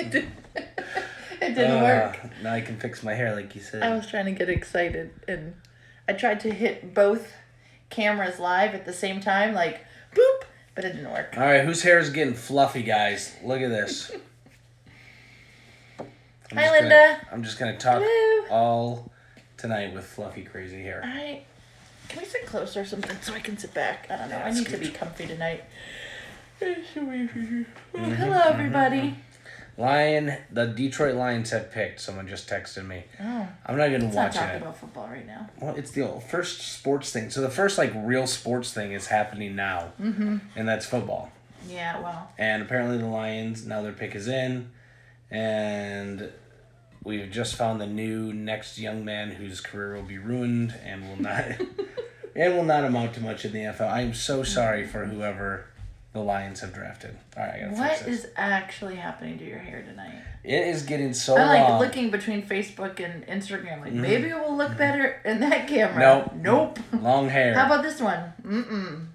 It didn't work. Now I can fix my hair like you said. I was trying to get excited, and I tried to hit both cameras live at the same time, like, boop, but it didn't work. All right, whose hair is getting fluffy, guys? Look at this. Hi, Linda. I'm just going to talk all tonight with fluffy, crazy hair. All right. Can we sit closer or something so I can sit back? I don't know. I need to be comfy tonight. Hello, everybody. The Detroit Lions have picked. Someone just texted me. Oh. I'm not even watching it. Let's not talk about football right now. Well, it's the first sports thing. So the first, real sports thing is happening now. Mm-hmm. And that's football. Yeah, well. And apparently the Lions, now their pick is in. And we've just found the new next young man whose career will be ruined and will not amount to much in the NFL. I am so sorry for whoever the Lions have drafted. All right, I gotta fix this. What is actually happening to your hair tonight? It is getting so long. I like looking between Facebook and Instagram. Like, maybe it will look better in that camera. Nope. Long hair. How about this one? Mm-mm.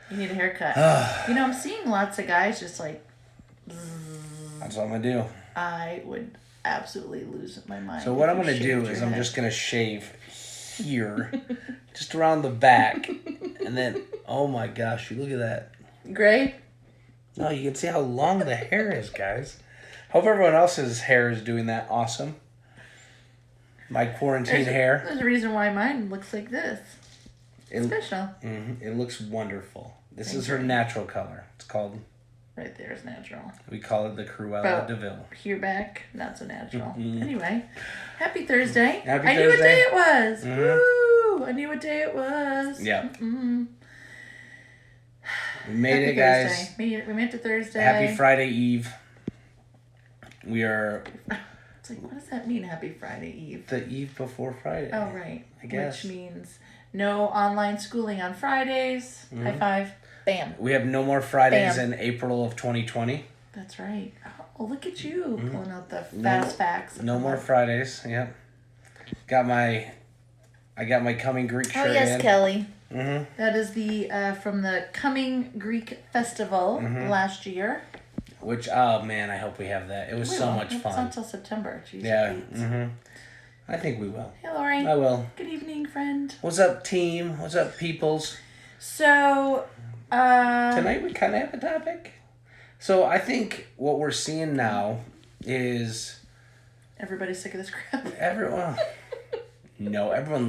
You need a haircut. I'm seeing lots of guys just like... That's what I'm going to do. I would absolutely lose my mind. So what I'm going to do is I'm just going to shave here, just around the back, and then, oh my gosh, you look at that. Gray? No, you can see how long the hair is, guys. Hope everyone else's hair is doing that awesome. My quarantine hair. There's a reason why mine looks like this. It's special. Mm-hmm, it looks wonderful. This is her natural color. It's called... Right there is natural. We call it the Cruella de Vil. Here back, not so natural. Mm-hmm. Anyway, happy Thursday. I knew what day it was. Mm-hmm. Woo! I knew what day it was. Yeah. Mm-hmm. We made it, guys. Thursday. We made it to Thursday. Happy Friday Eve. We are... It's like, what does that mean, Happy Friday Eve? The eve before Friday. Oh, right. I guess. Which means no online schooling on Fridays. Mm-hmm. High five. Bam. We have no more Fridays in April of 2020. That's right. Oh, look at you pulling out the fast facts. No more Fridays. Yep. I got my Coming Greek shirt in. Oh, yes, Kelly. Mm-hmm. That is from the Coming Greek Festival last year. Which, oh man, I hope we have that. It was so much fun. It's not until September. Jeez, yeah. Mm-hmm. I think we will. Hey, Lori. I will. Good evening, friend. What's up, team? What's up, peoples? So... tonight we kind of have a topic. So I think what we're seeing now is... Everybody's sick of this crap. Everyone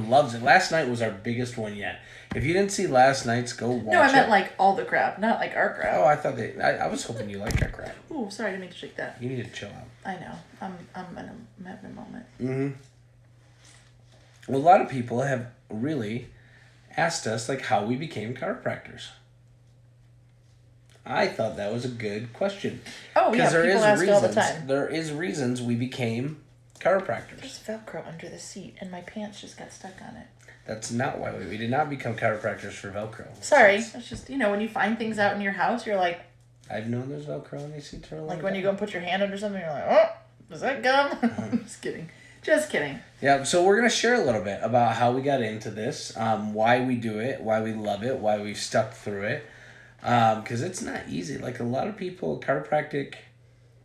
loves it. Last night was our biggest one yet. If you didn't see last night's, go watch it. No, I meant like all the crap, not like our crap. Oh, I thought I was hoping you liked our crap. Ooh, sorry, I didn't mean to shake that. You need to chill out. I know. I'm having a moment. Mm-hmm. Well, a lot of people have really asked us how we became chiropractors. I thought that was a good question. Oh, yeah, people ask all the time. There is reasons we became chiropractors. There's Velcro under the seat, and my pants just got stuck on it. That's not why we did not become chiropractors for Velcro. Sorry, it's just, when you find things out in your house, you're like... I've known there's Velcro in these seats for a long time. Like when you go and put your hand under something, you're like, oh, does that gum? I'm just kidding. Just kidding. Yeah, so we're going to share a little bit about how we got into this, why we do it, why we love it, why we've stuck through it. Because it's not easy. Like a lot of people, chiropractic,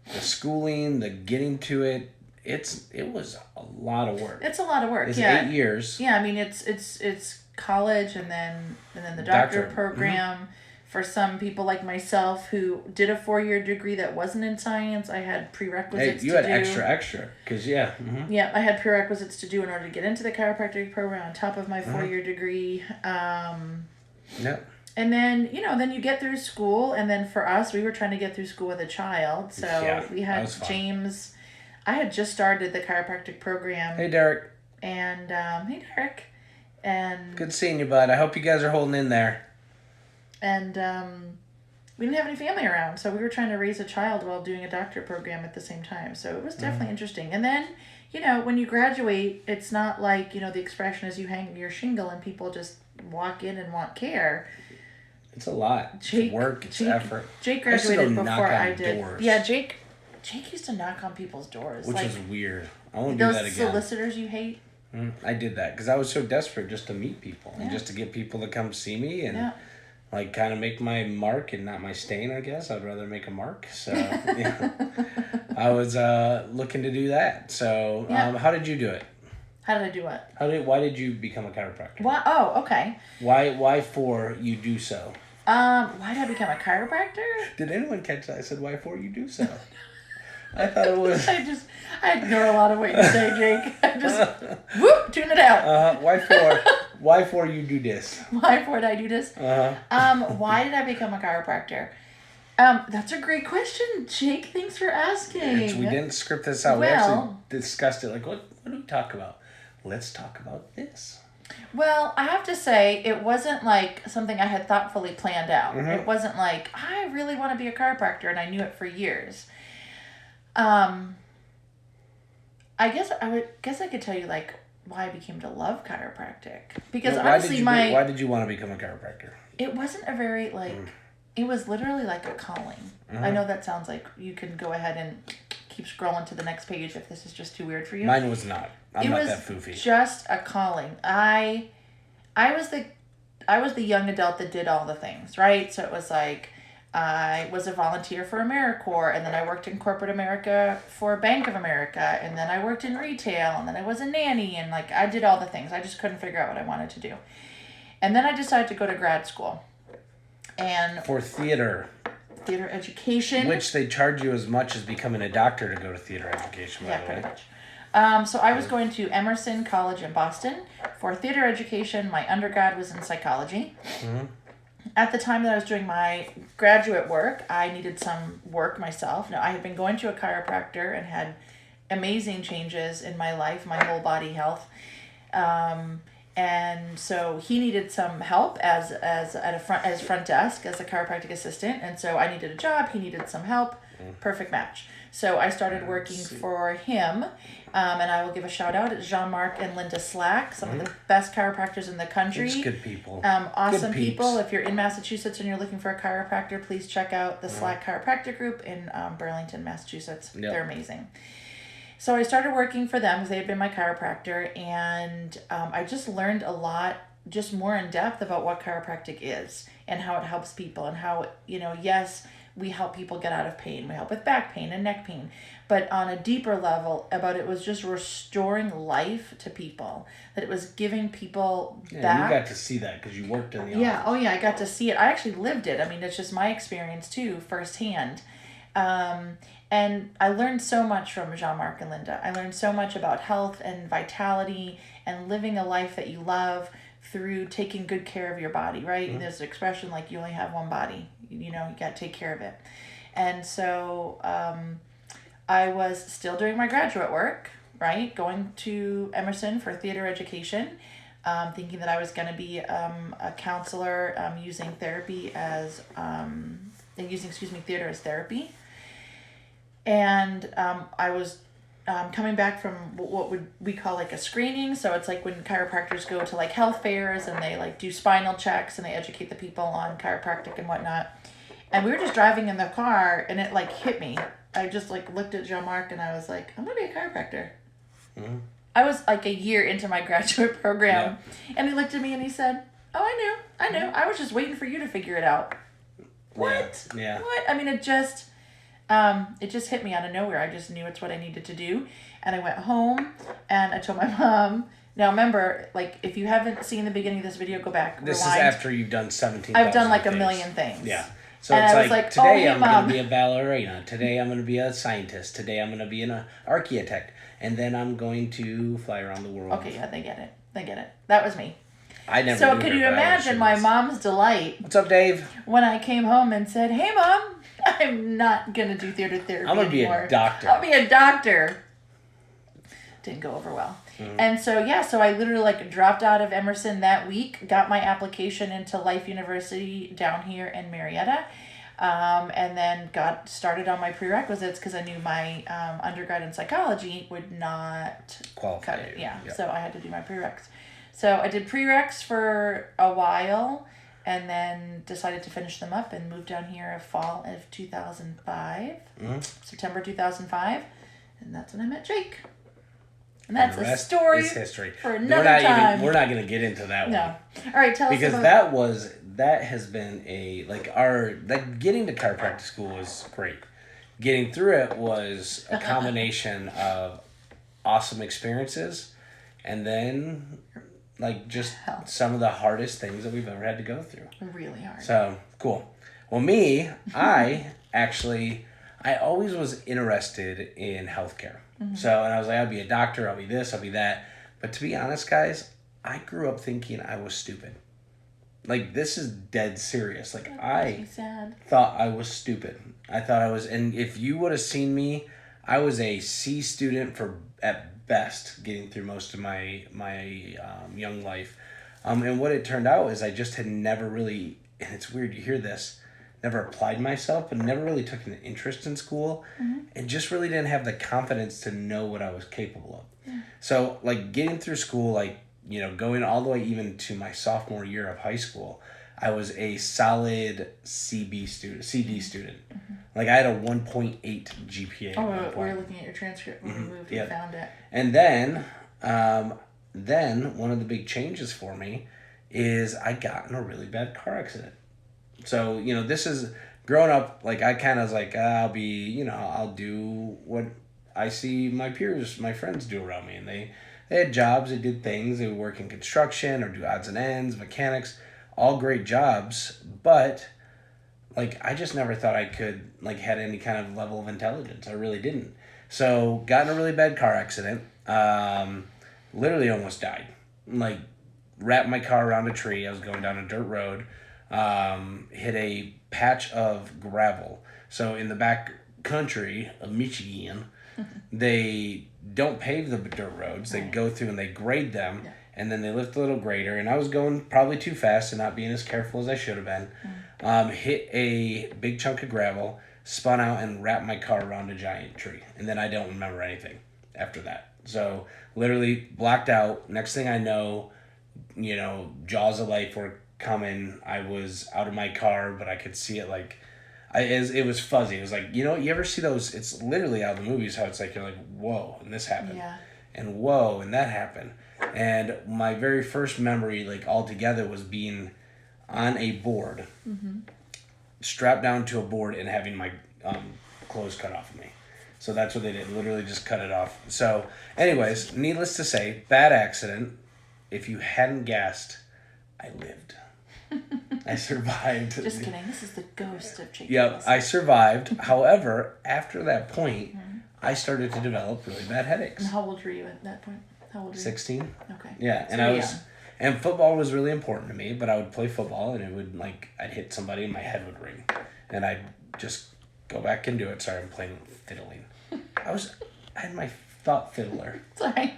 the schooling, the getting to it, it was a lot of work. It's a lot of work. It's 8 years. Yeah, I mean it's college and then the doctorate program. Mm-hmm. For some people like myself who did a 4-year degree that wasn't in science, I had prerequisites. Hey, you had extra, because Mm-hmm. Yeah, I had prerequisites to do in order to get into the chiropractic program on top of my 4-year degree. Yep. And then, then you get through school, and then for us, we were trying to get through school with a child. So we had James. I had just started the chiropractic program. Hey, Derek. And, hey, Derek. And good seeing you, bud. I hope you guys are holding in there. And we didn't have any family around, so we were trying to raise a child while doing a doctorate program at the same time. So it was definitely interesting. And then, when you graduate, it's not like, the expression is you hang your shingle and people just walk in and want care. It's a lot. It's work. It's effort. Jake graduated before I did. Doors. Yeah, Jake used to knock on people's doors. Which is weird. I won't do that again. Those solicitors you hate? I did that because I was so desperate just to meet people and just to get people to come see me. And like kind of make my mark and not my stain, I guess. I'd rather make a mark. So yeah, I was looking to do that. So Yeah. how did you do it? How did I do what? Why did you become a chiropractor? What? Oh, okay. Why for you do so? Why did I become a chiropractor? Did anyone catch that? I said, why for you do so? I thought it was... I ignore a lot of what you say, Jake. I just, whoop, tune it out. Why for you do this? Why for did I do this? Why did I become a chiropractor? That's a great question, Jake. Thanks for asking. We didn't script this out. We actually discussed it. Like, what do we talk about? Let's talk about this. Well, I have to say, it wasn't like something I had thoughtfully planned out. Mm-hmm. It wasn't like, I really want to be a chiropractor, and I knew it for years. I guess I could tell you like why I became to love chiropractic, because honestly why did you want to become a chiropractor? It wasn't a very it was literally like a calling. I know that sounds like you can go ahead and keep scrolling to the next page if this is just too weird for you. Mine was not. I'm not that foofy. It was just a calling. I was the young adult that did all the things, right? So it was like I was a volunteer for AmeriCorps, and then I worked in corporate America for Bank of America, and then I worked in retail, and then I was a nanny, and like I did all the things. I just couldn't figure out what I wanted to do. And then I decided to go to grad school. And for theater education. Which they charge you as much as becoming a doctor to go to theater education, by the way. Pretty much. So I was going to Emerson College in Boston for theater education. My undergrad was in psychology. Mm-hmm. At the time that I was doing my graduate work, I needed some work myself. Now, I had been going to a chiropractor and had amazing changes in my life, my whole body health. And so he needed some help as front desk, as a chiropractic assistant. And so I needed a job. He needed some help. Perfect match. So I started working for him, and I will give a shout out. It's Jean-Marc and Linda Slack, some of the best chiropractors in the country. It's good people. Awesome people. If you're in Massachusetts and you're looking for a chiropractor, please check out the Slack Chiropractic Group in Burlington, Massachusetts. Yep. They're amazing. So I started working for them because they had been my chiropractor, and I just learned a lot, just more in depth about what chiropractic is and how it helps people, and how, yes, we help people get out of pain. We help with back pain and neck pain. But on a deeper level, it was just restoring life to people. That it was giving people back. You got to see that because you worked in the office. Yeah, oh yeah, I got to see it. I actually lived it. I mean, it's just my experience too, firsthand. And I learned so much from Jean-Marc and Linda. I learned so much about health and vitality and living a life that you love through taking good care of your body, right? Mm-hmm. There's an expression like you only have one body. You got to take care of it. And so I was still doing my graduate work, right? Going to Emerson for theater education, thinking that I was going to be a counselor using theater as therapy. And I was coming back from what we call like a screening. So it's like when chiropractors go to like health fairs and they like do spinal checks and they educate the people on chiropractic and whatnot. And we were just driving in the car and it like hit me. I just like looked at Jean-Marc and I was like, I'm going to be a chiropractor. Mm-hmm. I was like a year into my graduate program. Yeah. And he looked at me and he said, oh, I knew. I was just waiting for you to figure it out. What? Yeah. What? I mean, it just hit me out of nowhere. I just knew it's what I needed to do. And I went home and I told my mom. Now remember, like, if you haven't seen the beginning of this video, go back, This rewind. is after you've done 17,000 I've done like things. a million things. Yeah. So and it's I was like today hey, I'm going to be a ballerina. Today I'm going to be a scientist. Today I'm going to be an architect. And then I'm going to fly around the world. Okay, yeah, they get it. That was me. I never So could you imagine my mom's delight? What's up, Dave? When I came home and said, hey, Mom, I'm not going to do theater therapy I'm going to be anymore. a doctor. I'll be a doctor. Didn't go over well. Mm-hmm. And so I literally like dropped out of Emerson that week, got my application into Life University down here in Marietta, and then got started on my prerequisites because I knew my undergrad in psychology would not cut it. Yeah, yep. So I had to do my prereqs. So I did prereqs for a while and then decided to finish them up and moved down here fall of 2005, September 2005, and that's when I met Jake. And that's the a rest story is history. for another time. We're not going to get into that No. one. All right, tell us Because about... that has been getting to chiropractic school was great. Getting through it was a combination of awesome experiences and then like just some of the hardest things that we've ever had to go through. Really hard. So, cool. Well, I always was interested in healthcare. So, and I was like, I'll be a doctor, I'll be this, I'll be that. But to be honest, guys, I grew up thinking I was stupid. Like, this is dead serious. Like, I thought I was stupid. I thought I was, and if you would have seen me, I was a C student at best, getting through most of my young life. And what it turned out is I just had never really, and it's weird you hear this, never applied myself, but never really took an interest in school, and just really didn't have the confidence to know what I was capable of. Yeah. So, like, getting through school, like, you know, going all the way even to my sophomore year of high school, I was a solid CD student. Mm-hmm. Like, I had a 1.8 GPA. Oh, we were looking at your transcript when we moved. We found it. And then one of the big changes for me is I got in a really bad car accident. So, you know, this is growing up, like, I kind of was like, I'll do what I see my peers, my friends do around me. And they had jobs, they did things, they would work in construction or do odds and ends, mechanics, all great jobs. But, like, I just never thought I could, like, had any kind of level of intelligence. I really didn't. So, got in a really bad car accident, literally almost died. Like, wrapped my car around a tree. I was going down a dirt road. Hit a patch of gravel. So in the back country of Michigan, they don't pave the dirt roads. They go through and they grade them, and then they lift a little grader. And I was going probably too fast and not being as careful as I should have been. Hit a big chunk of gravel, spun out and wrapped my car around a giant tree. And then I don't remember anything after that. So literally blacked out. Next thing I know, you know, jaws of life were coming. I was out of my car, but I could see it like, it was fuzzy. It was like, you know, you ever see those, it's literally out of the movies how it's like, you're like, whoa, and this happened. Yeah. And whoa, and that happened. And my very first memory, like, altogether was being on a board, strapped down to a board and having my clothes cut off of me. So that's what they did, literally just cut it off. So anyways, needless to say, bad accident. If you hadn't guessed, I lived. I survived. Just kidding. This is the ghost of Jake. Yep, I survived. However, after that point, I started to develop really bad headaches. And how old were you at that point? How old were you? 16. Okay. Yeah, and and football was really important to me, but I would play football and it would, like, I'd hit somebody and my head would ring. And I'd just go back and do it. Sorry, I'm playing fiddling. I had my thought fiddler. Sorry.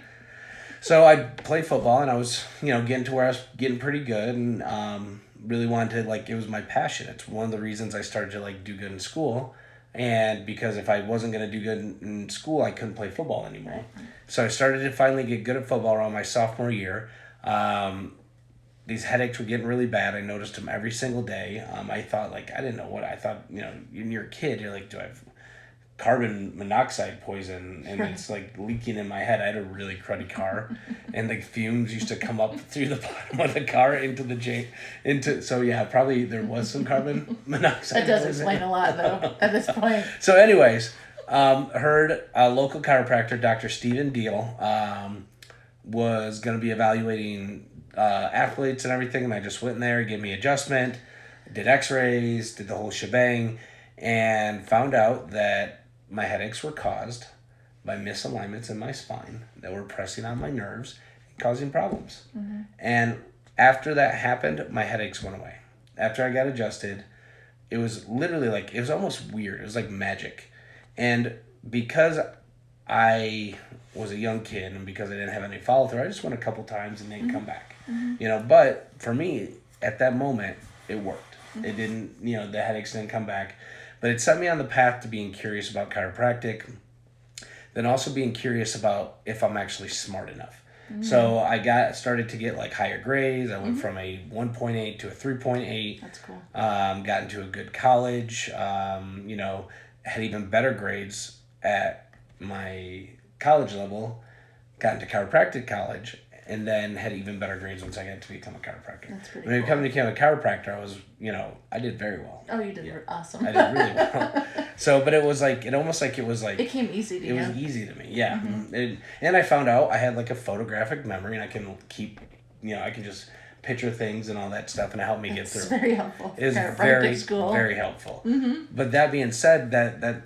So I'd play football, and I was, you know, getting to where I was getting pretty good, and really wanted to, like, it was my passion. It's one of the reasons I started to, like, do good in school, and because if I wasn't going to do good in school, I couldn't play football anymore. So I started to finally get good at football around my sophomore year. These headaches were getting really bad. I noticed them every single day. I thought, like, I didn't know what I thought. You know, when you're a kid, you're like, do I have carbon monoxide poison, and it's like leaking in my head. I had a really cruddy car, and the fumes used to come up through the bottom of the car so yeah, probably there was some carbon monoxide. That does explain a lot, though, at this point. So anyways, heard a local chiropractor, Dr. Stephen Deal, was going to be evaluating athletes and everything, and I just went in there, gave me adjustment, did x-rays, did the whole shebang, and found out that my headaches were caused by misalignments in my spine that were pressing on my nerves and causing problems. And after that happened, my headaches went away. After I got adjusted, it was literally like, it was almost weird. It was like magic. And because I was a young kid and because I didn't have any follow through, I just went a couple times and then come back. You know, but for me, at that moment, it worked. It didn't, you know, the headaches didn't come back. But it set me on the path to being curious about chiropractic, then also being curious about if I'm actually smart enough. So I started to get, like, higher grades. I went from a 1.8 to a 3.8. That's cool. Got into a good college. You know, had even better grades at my college level got into chiropractic college, and then had even better grades once I got to become a chiropractor. That's pretty when cool. I became a chiropractor, I was, I did very well. Oh, you did awesome. I did really well. So, but it was like, It came easy to you. It was easy to me, yeah. And I found out I had like a photographic memory, and I can keep, I can just picture things and all that stuff, and it helped me get through. It's very helpful. It is Chiropractic school. very helpful. But that being said, that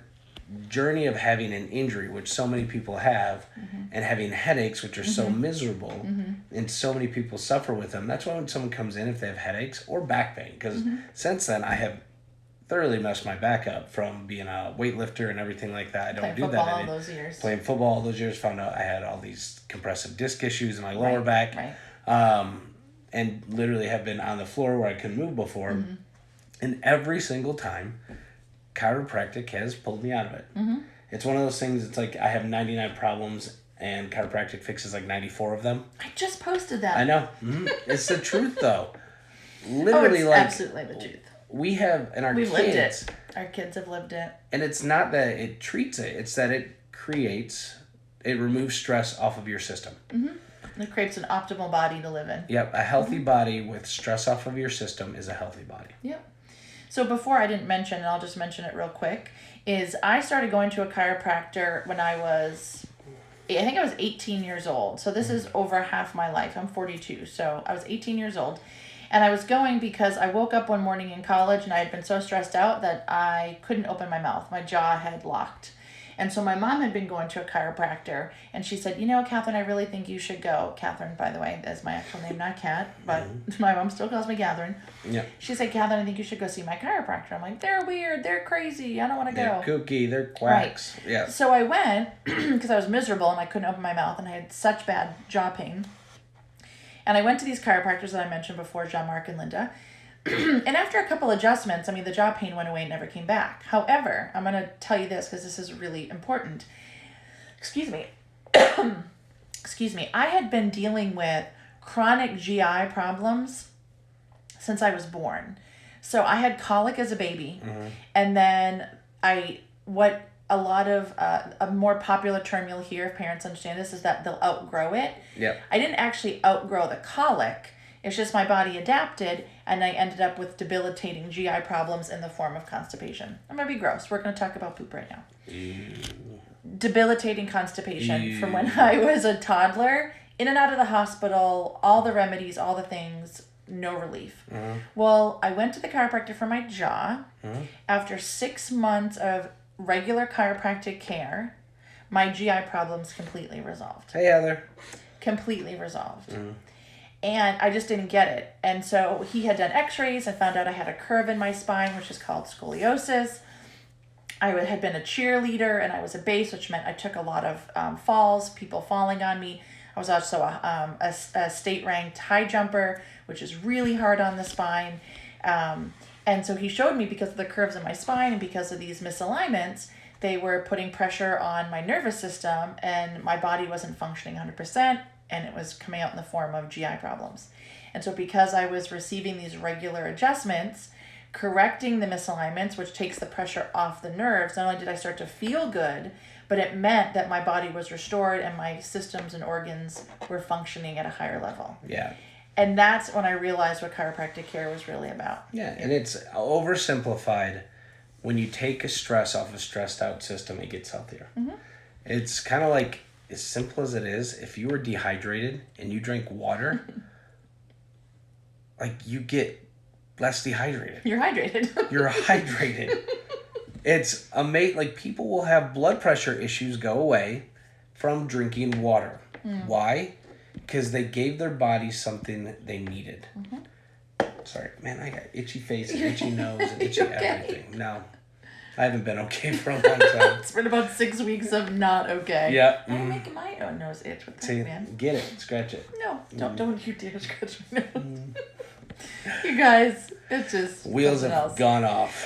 journey of having an injury, which so many people have, and having headaches, which are so miserable, and so many people suffer with them. That's why when someone comes in, if they have headaches or back pain, because since then I have thoroughly messed my back up from being a weightlifter and everything like that. I don't do that anymore. Playing football all those years, found out I had all these compressive disc issues in my lower back, and literally have been on the floor where I couldn't move before, and every single time, chiropractic has pulled me out of it. It's one of those things. It's like I have 99 problems, and chiropractic fixes like 94 of them. I just posted that. I know. It's the truth, though. Literally, it's absolutely the truth. We have, and We've lived it. Our kids have lived it. And it's not that it treats it; it's that it removes stress off of your system. It creates an optimal body to live in. Yep, a healthy body with stress off of your system is a healthy body. Yep. So before I didn't mention, and I'll just mention it real quick, is I started going to a chiropractor when I was 18 years old. So this is over half my life. I'm 42. So I was 18 years old. And I was going because I woke up one morning in college and I had been so stressed out that I couldn't open my mouth. My jaw had locked. And so my mom had been going to a chiropractor, and she said, Catherine, I really think you should go. Catherine, by the way, is my actual name, not Kat, but my mom still calls me Catherine. Yeah. She said, Catherine, I think you should go see my chiropractor. I'm like, they're weird, they're crazy, I don't want to go. They're kooky, they're quacks. Right. Yeah. So I went because I was miserable and I couldn't open my mouth and I had such bad jaw pain. And I went to these chiropractors that I mentioned before, Jean-Marc and Linda. And after a couple adjustments, the jaw pain went away and never came back. However, I'm going to tell you this because this is really important. Excuse me. Excuse me. I had been dealing with chronic GI problems since I was born. So I had colic as a baby. And then what a lot of, a more popular term you'll hear if parents understand this is that they'll outgrow it. Yeah. I didn't actually outgrow the colic. It's just my body adapted, and I ended up with debilitating GI problems in the form of constipation. I'm going to be gross. We're going to talk about poop right now. Ew. Debilitating constipation from when I was a toddler, in and out of the hospital, all the remedies, all the things, no relief. Well, I went to the chiropractor for my jaw. After 6 months of regular chiropractic care, my GI problems completely resolved. Hey, Heather. Completely resolved. And I just didn't get it. And so he had done x-rays. I found out I had a curve in my spine, which is called scoliosis. I had been a cheerleader and I was a base, which meant I took a lot of falls, people falling on me. I was also a state-ranked high jumper, which is really hard on the spine. And so he showed me, because of the curves in my spine and because of these misalignments, they were putting pressure on my nervous system and my body wasn't functioning 100%. And it was coming out in the form of GI problems. And so because I was receiving these regular adjustments, correcting the misalignments, which takes the pressure off the nerves, not only did I start to feel good, but it meant that my body was restored and my systems and organs were functioning at a higher level. Yeah. And that's when I realized what chiropractic care was really about. Yeah, and it's oversimplified. When you take a stress off a stressed out system, it gets healthier. It's kind of like, as simple as it is, if you were dehydrated and you drink water, you get less dehydrated. You're hydrated. You're hydrated. It's amazing. People will have blood pressure issues go away from drinking water. Why? Because they gave their body something they needed. Sorry, man, I got itchy face and itchy nose and itchy everything. No. I haven't been okay for a long time. It's been about 6 weeks of not okay. Yeah. I'm making my own nose itch with that, man. Get it. Scratch it. No, don't you dare scratch my nose. You guys, it's just wheels have else. gone off.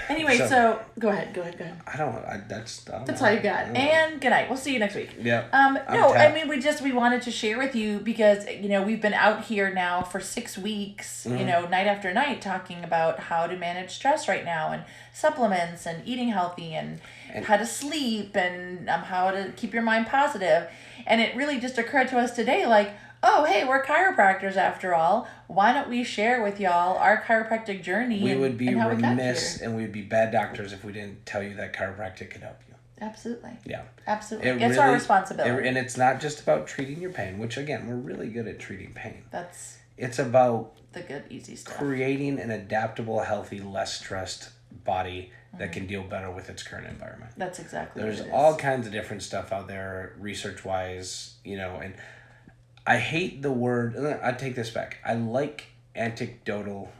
Anyway, so go ahead. That's all you got. And good night. We'll see you next week. Yeah. No, I mean, we wanted to share with you because, we've been out here now for 6 weeks, night after night talking about how to manage stress right now and supplements and eating healthy and how to sleep and how to keep your mind positive. And it really just occurred to us today, like, oh, hey, we're chiropractors after all. Why don't we share with y'all our chiropractic journey? We would be remiss and we'd be bad doctors if we didn't tell you that chiropractic could help you. Absolutely. Yeah. Absolutely. It's our responsibility. And it's not just about treating your pain, which, again, we're really good at treating pain. It's about the good, easy stuff. Creating an adaptable, healthy, less stressed body that can deal better with its current environment. That's exactly There's what it is. all kinds of different stuff out there, research-wise, and I hate the word, I take this back. I like anecdotal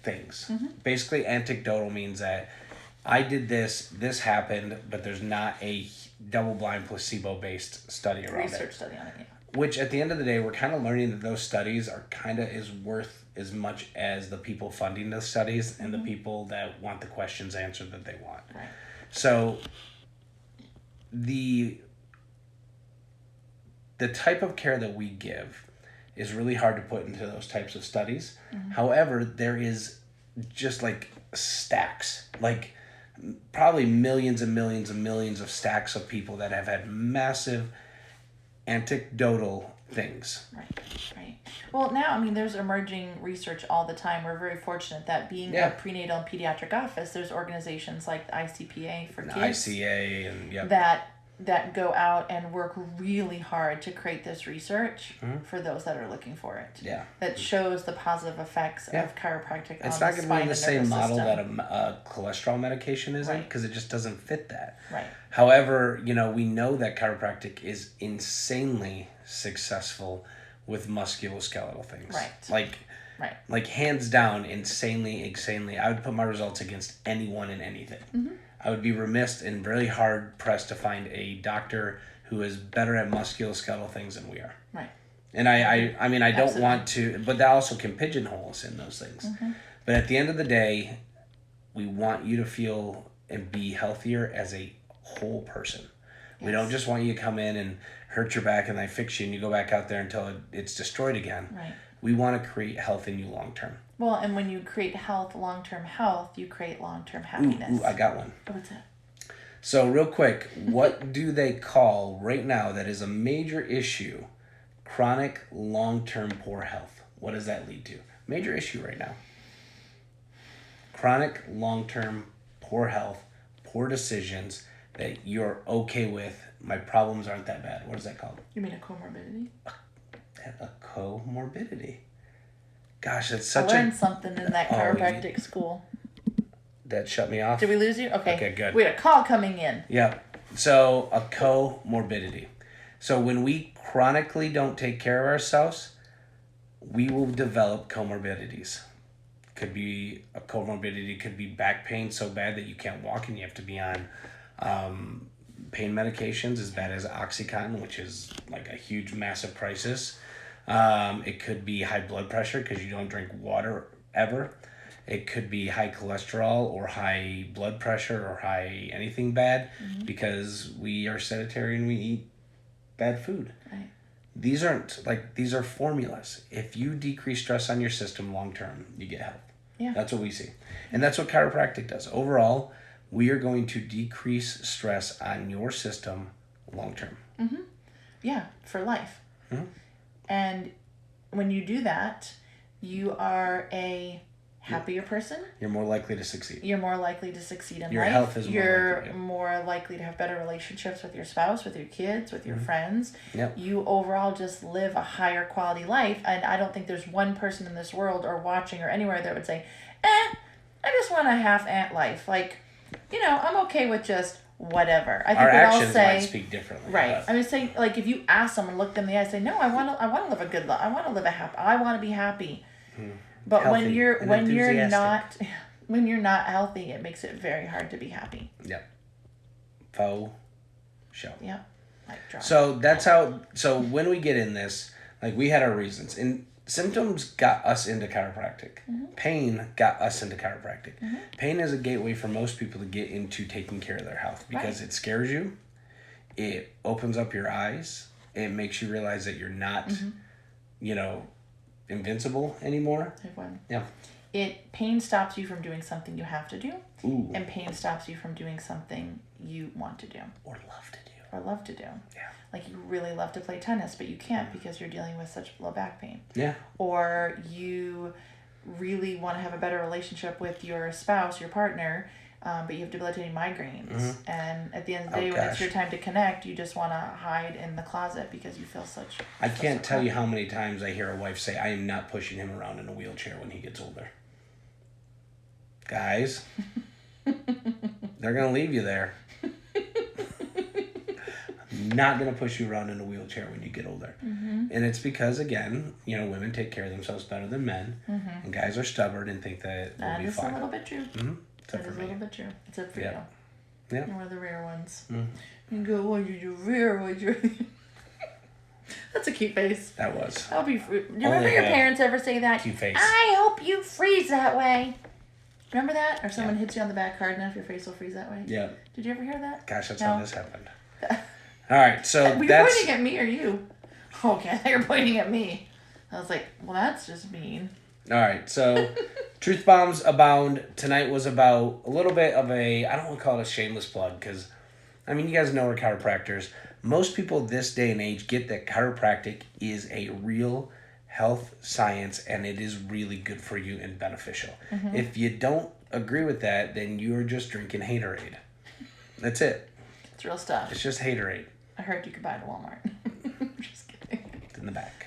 things. Basically, anecdotal means that I did this happened, but there's not a double-blind, placebo-based study around Research study on it, yeah. Which, at the end of the day, we're kind of learning that those studies are kind of is worth as much as the people funding the studies and the people that want the questions answered that they want. Right. So, the type of care that we give is really hard to put into those types of studies. However, there is just like stacks, like probably millions and millions and millions of stacks of people that have had massive anecdotal things. Right. Well, now, there's emerging research all the time. We're very fortunate that being a prenatal and pediatric office, there's organizations like the ICPA for kids. ICA and that go out and work really hard to create this research for those that are looking for it. Yeah. That shows the positive effects of chiropractic on the spine and nervous system. It's not going to be the same model that a cholesterol medication isn't, because it just doesn't fit that. Right. However, we know that chiropractic is insanely successful with musculoskeletal things. Right. Like hands down, insanely. I would put my results against anyone and anything. I would be remiss and really hard pressed to find a doctor who is better at musculoskeletal things than we are. Right. And I don't want to, but that also can pigeonhole us in those things. But at the end of the day, we want you to feel and be healthier as a whole person. We don't just want you to come in and hurt your back and I fix you and you go back out there until it's destroyed again. Right. We want to create health in you long term. Well, and when you create long-term health, you create long-term happiness. Ooh, I got one. What's that? So real quick, what do they call right now that is a major issue? Chronic long-term poor health. What does that lead to? Major issue right now. Chronic long-term poor health, poor decisions that you're okay with. My problems aren't that bad. What is that called? You mean a comorbidity? A comorbidity. Gosh, it's such I learned something in that chiropractic school. That shut me off? Did we lose you? Okay. Okay, good. We had a call coming in. Yeah. So, a comorbidity. So, when we chronically don't take care of ourselves, we will develop comorbidities. Could be a comorbidity, could be back pain so bad that you can't walk and you have to be on pain medications as bad as Oxycontin, which is like a huge, massive crisis. It could be high blood pressure because you don't drink water ever. It could be high cholesterol or high blood pressure or high anything bad because we are sedentary and we eat bad food. Right. These are formulas. If you decrease stress on your system long term, you get health. Yeah. That's what we see. And that's what chiropractic does. Overall, we are going to decrease stress on your system long term. Yeah, for life. And when you do that, you are a happier person. You're more likely to succeed. You're more likely to succeed in your life. Your health is You're more likely to have better relationships with your spouse, with your kids, with your friends. Yep. You overall just live a higher quality life. And I don't think there's one person in this world or watching or anywhere that would say, I just want a half-ant life. Like, I'm okay with just whatever. I think our we'd all actions say, might speak differently. Right. I would say, like, if you ask someone, look them in the eye, say, no, I want to live a good life. I want to live a happy. I want to be happy. But Healthy when you're not healthy, it makes it very hard to be happy. Yep. Faux show. Yep. Mic drop. So that's how. So when we get in this, like we had our reasons, and symptoms got us into chiropractic. Pain got us into chiropractic. Pain is a gateway for most people to get into taking care of their health because it scares you. It opens up your eyes. It makes you realize that you're not, invincible anymore. I have one. Yeah. Pain stops you from doing something you have to do. Ooh. And pain stops you from doing something you want to do. Or love to do. Yeah. Like you really love to play tennis, but you can't because you're dealing with such low back pain. Yeah. Or you really want to have a better relationship with your spouse, your partner, but you have debilitating migraines. And at the end of the day, when it's your time to connect, you just want to hide in the closet because you feel such... I can't tell you how many times I hear a wife say, I am not pushing him around in a wheelchair when he gets older. Guys, they're going to leave you there. I'm not going to push you around in a wheelchair when you get older. And it's because, again, women take care of themselves better than men. And guys are stubborn and think that they'll be fine. That is a little bit true. Except for me. A little bit true. Except for you. Yeah. You're one of the rare ones. You go, what did you rare? What you... That's a cute face. That was. That'll be... Do you remember your parents ever say that? Cute face. I hope you freeze that way. Remember that? Or someone hits you on the back hard enough, your face will freeze that way? Yeah. Did you ever hear that? Gosh, that's how this happened. All right, so Were you pointing at me or you? Okay, I thought you were pointing at me. I was like, well, that's just mean. All right, so truth bombs abound. Tonight was about a little bit of a, I don't want to call it a shameless plug because, you guys know we're chiropractors. Most people this day and age get that chiropractic is a real health science and it is really good for you and beneficial. If you don't agree with that, then you're just drinking haterade. That's it. It's real stuff. It's just haterade. I heard you could buy it at Walmart. Just kidding. It's in the back.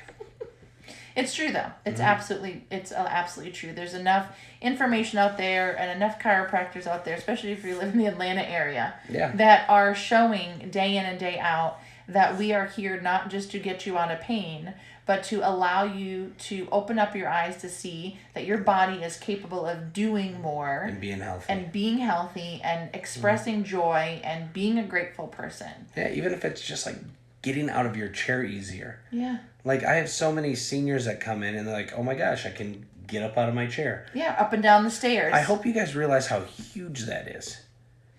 It's true though. It's absolutely true. There's enough information out there and enough chiropractors out there, especially if you live in the Atlanta area, that are showing day in and day out that we are here not just to get you out of pain, but to allow you to open up your eyes to see that your body is capable of doing more and being healthy and expressing joy and being a grateful person. Yeah, even if it's just like getting out of your chair easier. Yeah. Like I have so many seniors that come in and they're like, oh my gosh, I can get up out of my chair. Yeah, up and down the stairs. I hope you guys realize how huge that is.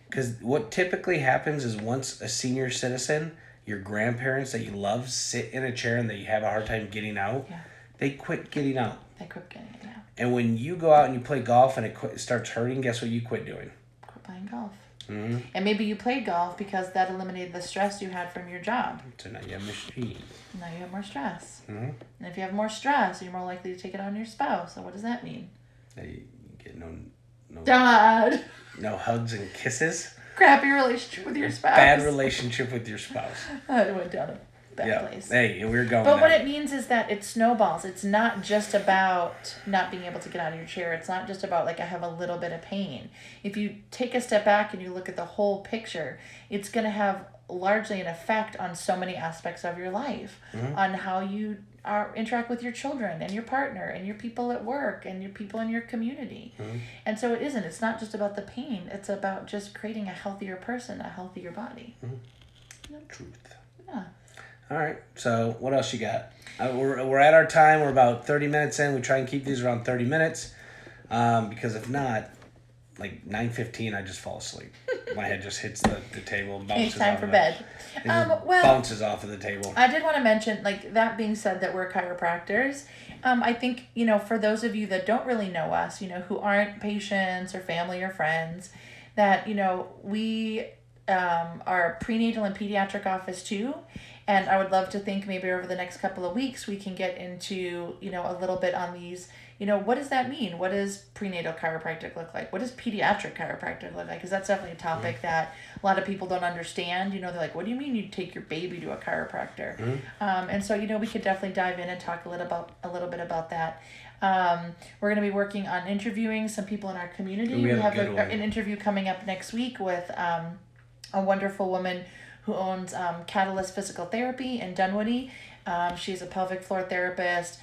Because what typically happens is once a senior citizen, your grandparents that you love sit in a chair and that you have a hard time getting out, they quit getting out. And when you go out and you play golf and it starts hurting, guess what you quit doing? Quit playing golf. And maybe you played golf because that eliminated the stress you had from your job. So now you have machine. Now you have more stress. And if you have more stress, you're more likely to take it on your spouse. So what does that mean? You get no Dad. No hugs and kisses. Crappy relationship with your spouse. Bad relationship with your spouse. It went down a bad place. Hey, we're going But now. what it means is that it snowballs. It's not just about not being able to get out of your chair. It's not just about, like, I have a little bit of pain. If you take a step back and you look at the whole picture, it's going to have largely an effect on so many aspects of your life, on how you interact with your children and your partner and your people at work and your people in your community. And so it's not just about the pain. It's about just creating a healthier person, a healthier body. Truth. Yeah. All right. So what else you got? We're at our time. We're about 30 minutes in. We try and keep these around 30 minutes because if not, like 9:15, I just fall asleep. My head just hits the table and bounces. It's time for bed. Bounces off of the table. I did want to mention, like, that being said, that we're chiropractors. I think, for those of you that don't really know us, who aren't patients or family or friends, that, we are a prenatal and pediatric office too. And I would love to think maybe over the next couple of weeks we can get into, a little bit on these, what does that mean? What does prenatal chiropractic look like? What does pediatric chiropractic look like? Because that's definitely a topic that a lot of people don't understand. They're like, what do you mean you take your baby to a chiropractor? And so, we could definitely dive in and talk a little bit about that. We're going to be working on interviewing some people in our community. We have an interview coming up next week with a wonderful woman who owns Catalyst Physical Therapy in Dunwoody. She's a pelvic floor therapist.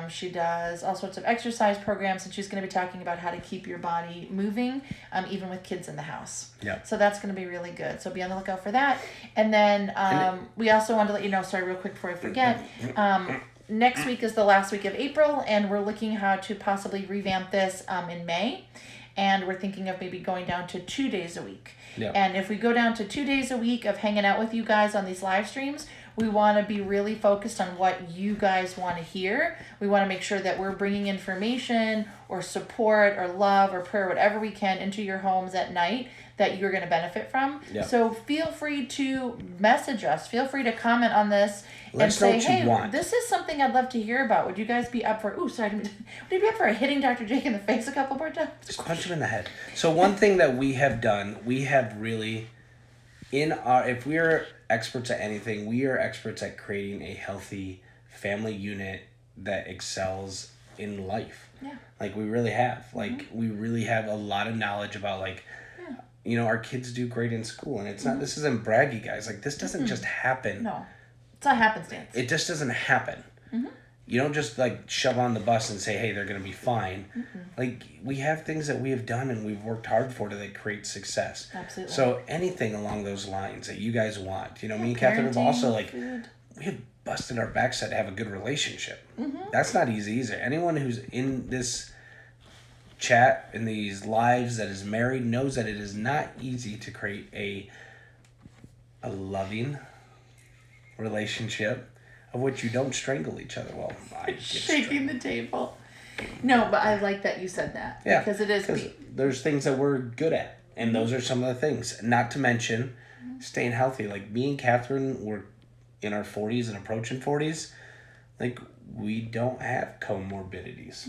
She does all sorts of exercise programs, and she's going to be talking about how to keep your body moving, even with kids in the house. Yeah. So that's going to be really good. So be on the lookout for that. And then we also wanted to let you know, sorry, real quick before I forget, next week is the last week of April, and we're looking how to possibly revamp this in May. And we're thinking of maybe going down to 2 days a week. Yeah. And if we go down to 2 days a week of hanging out with you guys on these live streams, we want to be really focused on what you guys want to hear. We want to make sure that we're bringing information or support or love or prayer, whatever we can, into your homes at night that you're going to benefit from. Yeah. So feel free to message us. Feel free to comment on this Let and us know say, what you hey, want. this is something I'd love to hear about. Would you guys be up for, would you be up for hitting Dr. Jake in the face a couple more times? Just punch him in the head. So one thing that we have done, we have really, if we're experts at anything, we are experts at creating a healthy family unit that excels in life. Yeah. Like we really have. Like we really have a lot of knowledge about our kids do great in school, and it's not, this isn't braggy, guys. Like this doesn't just happen. No. It's not happenstance. It just doesn't happen. You don't just shove on the bus and say, hey, they're going to be fine. Like we have things that we have done and we've worked hard for to create success. Absolutely. So anything along those lines that you guys want, me and Catherine have also food. we have busted our backside to have a good relationship. That's not easy either. Anyone who's in this chat, in these lives, that is married knows that it is not easy to create a loving relationship of which you don't strangle each other. Well, I get shaking the table. No, but I like that you said that. Yeah, because it is. There's things that we're good at, and those are some of the things. Not to mention staying healthy. Like me and Catherine, we're in our 40s and approaching 40s. Like we don't have comorbidities.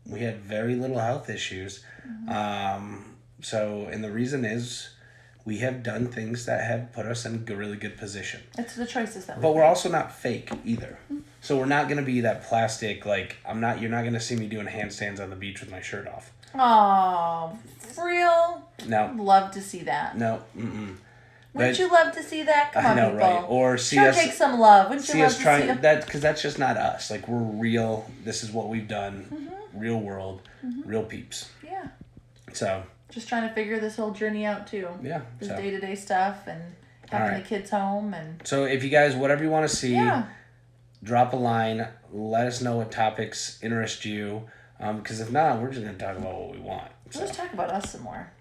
We have very little health issues. So, and the reason is we have done things that have put us in a really good position. It's the choices that we But we're make. also not fake either. So we're not going to be that plastic, you're not going to see me doing handstands on the beach with my shirt off. Oh, for real? No. Love to see that. No. Mm-mm. Wouldn't you love to see that? Come on, I know, people. right? Or see Show us Jake some love. Wouldn't you see love us to trying see that, because that's just not us. Like we're real. This is what we've done. Real world, real peeps. Yeah. So. Just trying to figure this whole journey out too. Yeah. This so. day-to-day stuff and having the kids home and. So if you guys, whatever you want to see, drop a line. Let us know what topics interest you. Because if not, we're just gonna talk about what we want. So. Let's talk about us some more.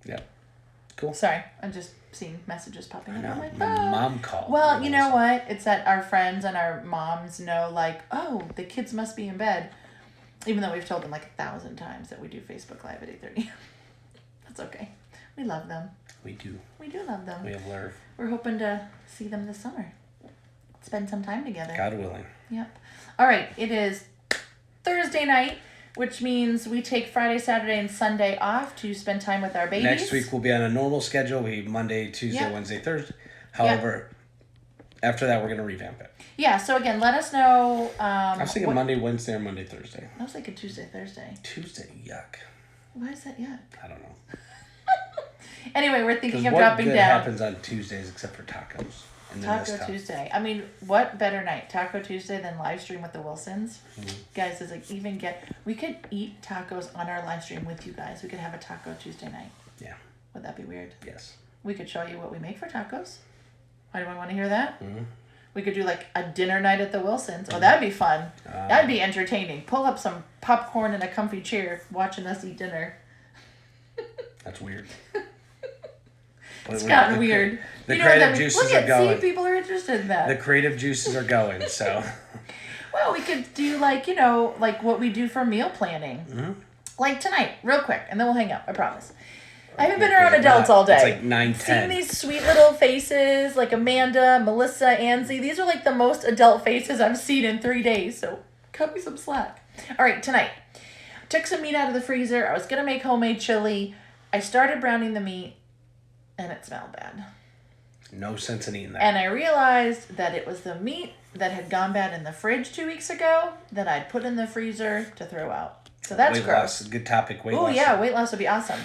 Yeah. Cool. Sorry, I'm just seeing messages popping up on my My phone. mom called. Well, you know what? It's that our friends and our moms know, oh, the kids must be in bed. Even though we've told them 1,000 times that we do Facebook Live at 8:30. That's okay. We love them. We do. We do love them. We have love. We're hoping to see them this summer. Spend some time together. God willing. Yep. All right. It is Thursday night, which means we take Friday, Saturday, and Sunday off to spend time with our babies. Next week we'll be on a normal schedule. We Monday, Tuesday, Wednesday, Thursday. However, after that we're going to revamp it. Yeah, so again, let us know. I was thinking Monday, Wednesday, or Monday, Thursday. I was thinking Tuesday, Thursday. Tuesday, yuck. Why is that yuck? I don't know. Anyway, we're thinking of what dropping good down. happens on Tuesdays except for tacos? And then this Taco stuff. Tuesday. I mean, what better night? Taco Tuesday than live stream with the Wilsons? Guys, is we could eat tacos on our live stream with you guys. We could have a Taco Tuesday night. Yeah. Would that be weird? Yes. We could show you what we make for tacos. Anyone want to hear that? Mm-hmm. We could do a dinner night at the Wilsons. Oh, that'd be fun. That'd be entertaining. Pull up some popcorn in a comfy chair watching us eat dinner. That's weird. It's gotten weird. The creative juices are going. See, people are interested in that. The creative juices are going, so. Well, we could do what we do for meal planning. Mm-hmm. Like tonight, real quick, and then we'll hang up, I promise. I haven't been around adults all day. It's 9:10. Seeing these sweet little faces, like Amanda, Melissa, Anzi, these are the most adult faces I've seen in 3 days, so cut me some slack. All right, tonight. Took some meat out of the freezer. I was going to make homemade chili. I started browning the meat, and it smelled bad. No sense in eating that. And I realized that it was the meat that had gone bad in the fridge 2 weeks ago that I'd put in the freezer to throw out. So that's weight gross. Loss, good topic. Weight loss. loss. Oh, yeah, weight loss would be awesome.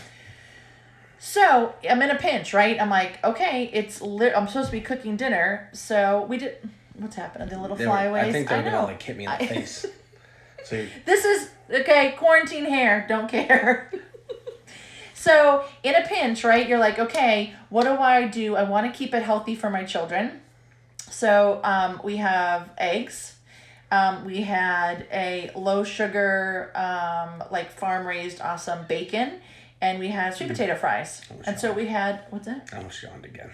So I'm in a pinch, right? I'm like, okay, I'm supposed to be cooking dinner. So we did. What's happening? The little flyaways? I think they're going to hit me in the face. So this is, okay, quarantine hair. Don't care. So in a pinch, right, you're like, okay, what do? I want to keep it healthy for my children. So we have eggs. We had a low sugar, like farm raised awesome bacon, and we had sweet potato fries. And so we had, what's that? I almost yawned again.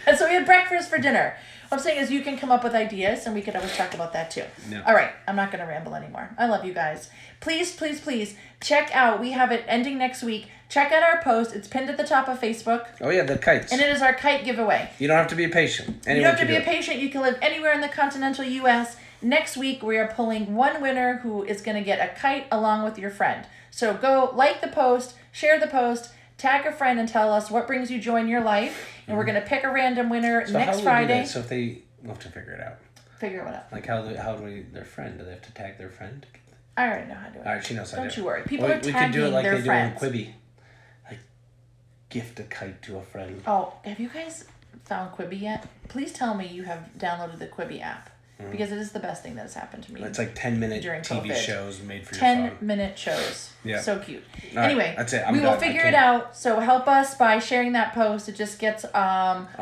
And so we had breakfast for dinner. What I'm saying is you can come up with ideas, and we could always talk about that too. Yeah. All right, I'm not going to ramble anymore. I love you guys. Please, please, please check out. We have it ending next week. Check out our post. It's pinned at the top of Facebook. Oh yeah, the kites. And it is our kite giveaway. You don't have to be a patient. Anyone you don't have to be can a do it. patient. You can live anywhere in the continental U.S. Next week, we are pulling one winner who is going to get a kite along with your friend. So go like the post, share the post, tag a friend, and tell us what brings you joy in your life. And we're going to pick a random winner So next how do we Friday. do that? So if they, we'll have to figure it out. Figure it out. Like how do we, their friend? Do they have to tag their friend? I already know how to do it. All right, she knows how to do it. Don't you worry. People Well, are we tagging could do it like their they friends. do in Quibi. Like gift a kite to a friend. Oh, have you guys found Quibi yet? Please tell me you have downloaded the Quibi app. Because it is the best thing that has happened to me. It's like 10-minute during TV COVID. shows made for your phone. 10-minute shows. Yeah. So cute. All Anyway, right, that's it. I'm we will done. figure I it can't. out. So help us by sharing that post. It just gets who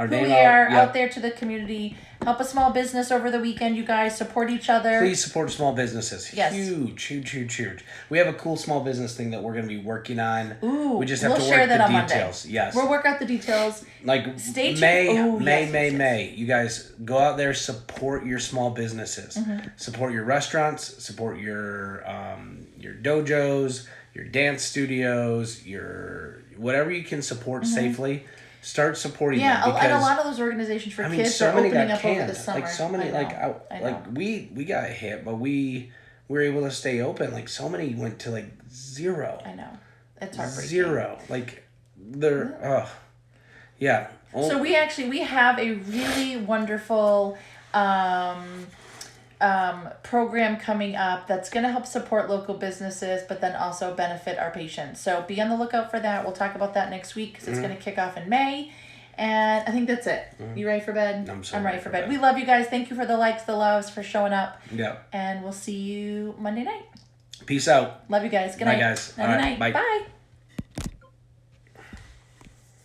name we out. are Yep. out there to the community. Help a small business over the weekend, you guys. Support each other. Please support small businesses. Yes. Huge. We have a cool small business thing that we're going to be working on. Ooh, we just have we'll to share work that the on details. Monday. Yes. We'll work out the details. Like Stay tuned. May. Yes. May. You guys go out there, support your small businesses. Mm-hmm. Support your restaurants. Support your dojos, your dance studios, your whatever you can support safely. Start supporting them. Yeah, Because, and a lot of those organizations for kids so are many opening got up over canned. the summer. Like so many, I know. like we got hit, but we were able to stay open. Like so many went to like zero. I know. It's heartbreaking. Zero. Like they're yeah. So we have a really wonderful program coming up that's going to help support local businesses, but then also benefit our patients. So be on the lookout for that. We'll talk about that next week because it's going to kick off in May. And I think that's it. You ready for bed? I'm ready for bed. We love you guys. Thank you for the likes, the loves, for showing up. Yeah. And we'll see you Monday night. Peace out. Love you guys. Good Bye, night. guys. Night All right, night. bye. Bye.